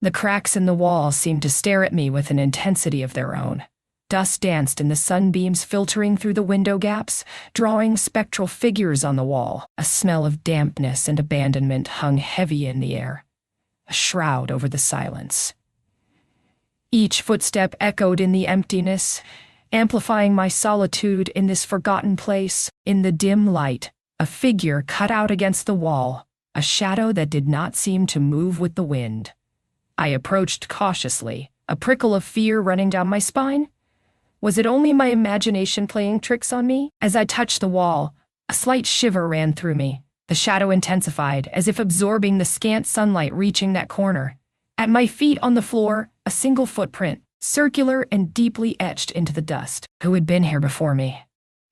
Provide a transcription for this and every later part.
The cracks in the wall seemed to stare at me with an intensity of their own. Dust danced in the sunbeams filtering through the window gaps, drawing spectral figures on the wall. A smell of dampness and abandonment hung heavy in the air, a shroud over the silence. Each footstep echoed in the emptiness, amplifying my solitude in this forgotten place. In the dim light, a figure cut out against the wall, a shadow that did not seem to move with the wind. I approached cautiously, a prickle of fear running down my spine. Was it only my imagination playing tricks on me? As I touched the wall, a slight shiver ran through me. The shadow intensified, as if absorbing the scant sunlight reaching that corner. At my feet on the floor, a single footprint, circular and deeply etched into the dust. Who had been here before me?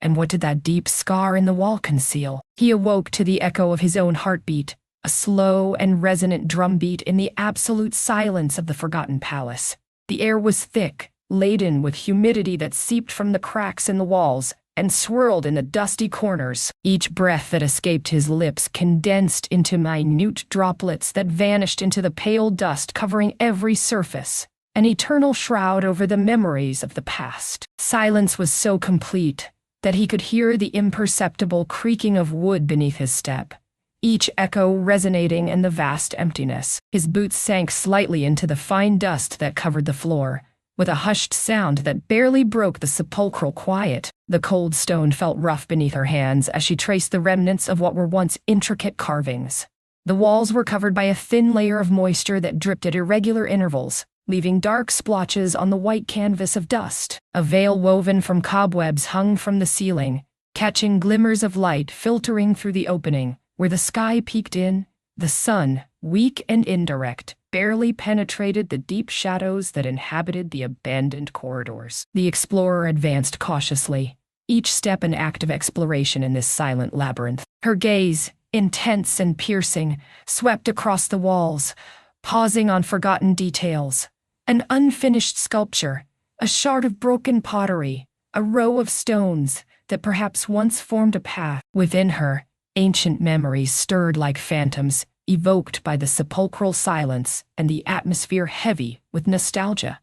And what did that deep scar in the wall conceal? He awoke to the echo of his own heartbeat, a slow and resonant drumbeat in the absolute silence of the forgotten palace. The air was thick, laden with humidity that seeped from the cracks in the walls and swirled in the dusty corners. Each breath that escaped his lips condensed into minute droplets that vanished into the pale dust covering every surface, an eternal shroud over the memories of the past. Silence was so complete that he could hear the imperceptible creaking of wood beneath his step, each echo resonating in the vast emptiness. His boots sank slightly into the fine dust that covered the floor, with a hushed sound that barely broke the sepulchral quiet. The cold stone felt rough beneath her hands as she traced the remnants of what were once intricate carvings. The walls were covered by a thin layer of moisture that dripped at irregular intervals, leaving dark splotches on the white canvas of dust. A veil woven from cobwebs hung from the ceiling, catching glimmers of light filtering through the opening. Where the sky peeked in, the sun, weak and indirect, barely penetrated the deep shadows that inhabited the abandoned corridors. The explorer advanced cautiously, each step an act of exploration in this silent labyrinth. Her gaze, intense and piercing, swept across the walls, pausing on forgotten details. An unfinished sculpture, a shard of broken pottery, a row of stones that perhaps once formed a path. Within her, ancient memories stirred like phantoms, evoked by the sepulchral silence and the atmosphere heavy with nostalgia.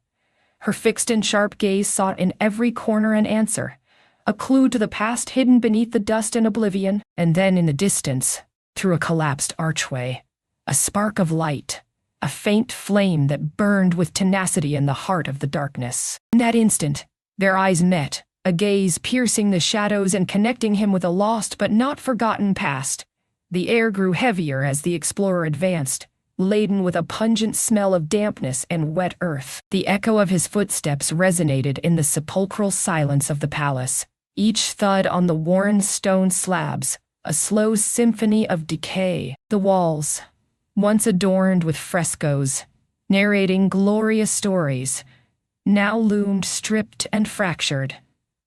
Her fixed and sharp gaze sought in every corner an answer, a clue to the past hidden beneath the dust and oblivion. And then in the distance, through a collapsed archway, a spark of light, a faint flame that burned with tenacity in the heart of the darkness. In that instant, their eyes met, a gaze piercing the shadows and connecting him with a lost but not forgotten past. The air grew heavier as the explorer advanced, laden with a pungent smell of dampness and wet earth. The echo of his footsteps resonated in the sepulchral silence of the palace, each thud on the worn stone slabs, a slow symphony of decay. The walls, once adorned with frescoes, narrating glorious stories, now loomed stripped and fractured,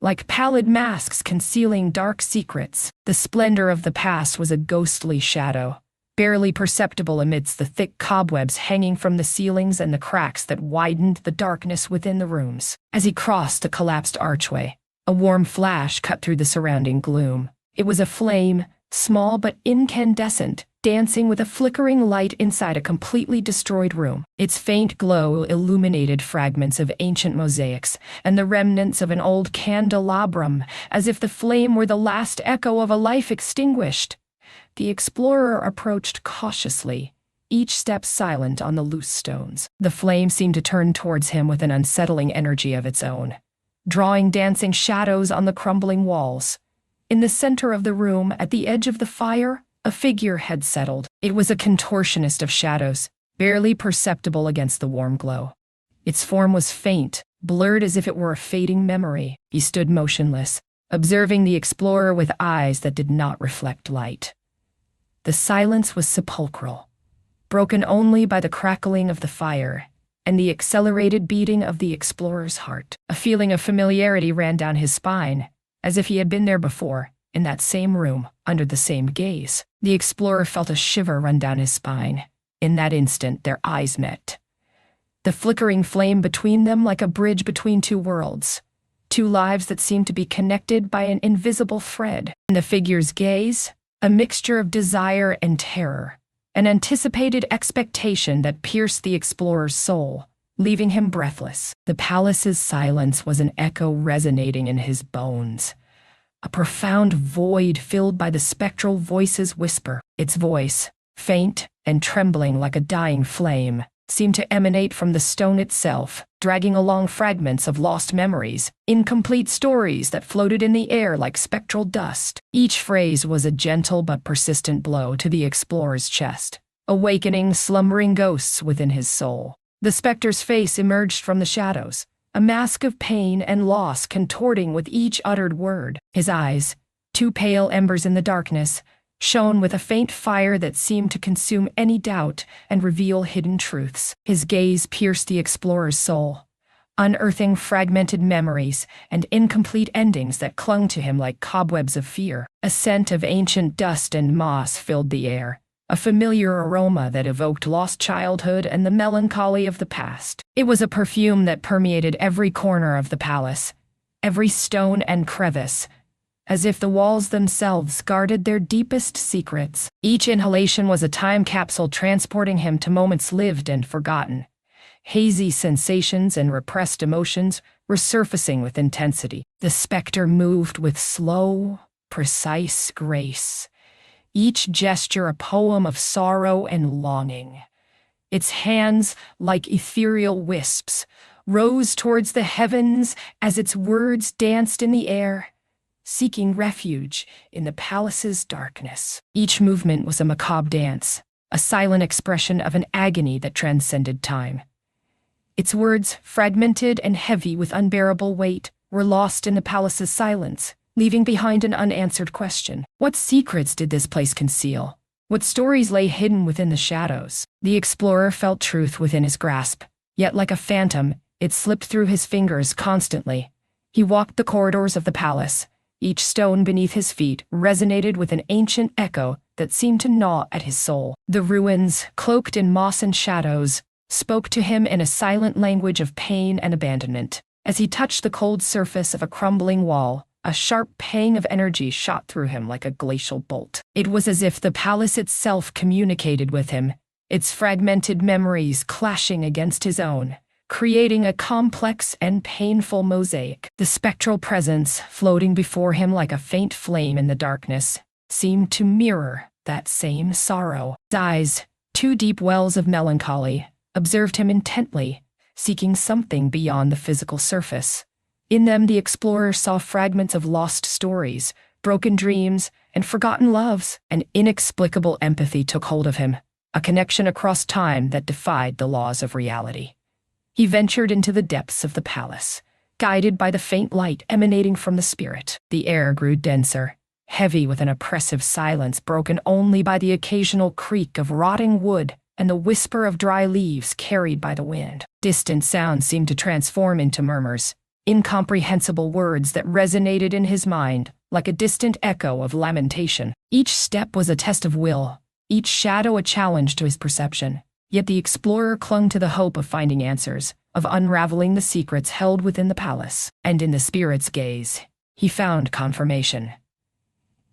like pallid masks concealing dark secrets. The splendor of the past was a ghostly shadow, barely perceptible amidst the thick cobwebs hanging from the ceilings and the cracks that widened the darkness within the rooms. As he crossed the collapsed archway, a warm flash cut through the surrounding gloom. It was a flame, small but incandescent, dancing with a flickering light inside a completely destroyed room. Its faint glow illuminated fragments of ancient mosaics and the remnants of an old candelabrum, as if the flame were the last echo of a life extinguished. The explorer approached cautiously, each step silent on the loose stones. The flame seemed to turn towards him with an unsettling energy of its own, drawing dancing shadows on the crumbling walls. In the center of the room, at the edge of the fire, a figure had settled. It was a contortionist of shadows, barely perceptible against the warm glow. Its form was faint, blurred as if it were a fading memory. He stood motionless, observing the explorer with eyes that did not reflect light. The silence was sepulchral, broken only by the crackling of the fire and the accelerated beating of the explorer's heart. A feeling of familiarity ran down his spine, as if he had been there before, in that same room, under the same gaze. The explorer felt a shiver run down his spine. In that instant, their eyes met. The flickering flame between them like a bridge between two worlds, two lives that seemed to be connected by an invisible thread. In the figure's gaze, a mixture of desire and terror, an anticipated expectation that pierced the explorer's soul, leaving him breathless. The palace's silence was an echo resonating in his bones, a profound void filled by the spectral voice's whisper. Its voice, faint and trembling like a dying flame, seemed to emanate from the stone itself, dragging along fragments of lost memories, incomplete stories that floated in the air like spectral dust. Each phrase was a gentle but persistent blow to the explorer's chest, awakening slumbering ghosts within his soul. The specter's face emerged from the shadows, a mask of pain and loss contorting with each uttered word. His eyes, two pale embers in the darkness, shone with a faint fire that seemed to consume any doubt and reveal hidden truths. His gaze pierced the explorer's soul, unearthing fragmented memories and incomplete endings that clung to him like cobwebs of fear. A scent of ancient dust and moss filled the air, a familiar aroma that evoked lost childhood and the melancholy of the past. It was a perfume that permeated every corner of the palace, every stone and crevice, as if the walls themselves guarded their deepest secrets. Each inhalation was a time capsule transporting him to moments lived and forgotten. Hazy sensations and repressed emotions were surfacing with intensity. The specter moved with slow, precise grace, each gesture a poem of sorrow and longing. Its hands, like ethereal wisps, rose towards the heavens as its words danced in the air, seeking refuge in the palace's darkness. Each movement was a macabre dance, a silent expression of an agony that transcended time. Its words, fragmented and heavy with unbearable weight, were lost in the palace's silence, leaving behind an unanswered question. What secrets did this place conceal? What stories lay hidden within the shadows? The explorer felt truth within his grasp, yet like a phantom, it slipped through his fingers constantly. He walked the corridors of the palace. Each stone beneath his feet resonated with an ancient echo that seemed to gnaw at his soul. The ruins, cloaked in moss and shadows, spoke to him in a silent language of pain and abandonment. As he touched the cold surface of a crumbling wall, a sharp pang of energy shot through him like a glacial bolt. It was as if the palace itself communicated with him, its fragmented memories clashing against his own, creating a complex and painful mosaic. The spectral presence, floating before him like a faint flame in the darkness, seemed to mirror that same sorrow. His eyes, two deep wells of melancholy, observed him intently, seeking something beyond the physical surface. In them, the explorer saw fragments of lost stories, broken dreams, and forgotten loves. An inexplicable empathy took hold of him, a connection across time that defied the laws of reality. He ventured into the depths of the palace, guided by the faint light emanating from the spirit. The air grew denser, heavy with an oppressive silence broken only by the occasional creak of rotting wood and the whisper of dry leaves carried by the wind. Distant sounds seemed to transform into murmurs, incomprehensible words that resonated in his mind like a distant echo of lamentation. Each step was a test of will, each shadow a challenge to his perception. Yet the explorer clung to the hope of finding answers, of unraveling the secrets held within the palace. And in the spirit's gaze, he found confirmation.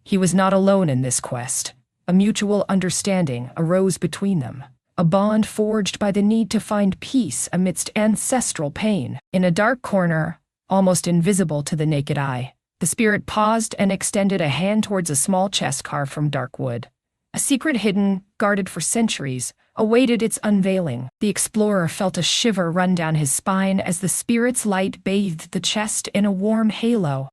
He was not alone in this quest. A mutual understanding arose between them, a bond forged by the need to find peace amidst ancestral pain. In a dark corner, almost invisible to the naked eye, the spirit paused and extended a hand towards a small chest carved from dark wood. A secret hidden, guarded for centuries, awaited its unveiling. The explorer felt a shiver run down his spine as the spirit's light bathed the chest in a warm halo.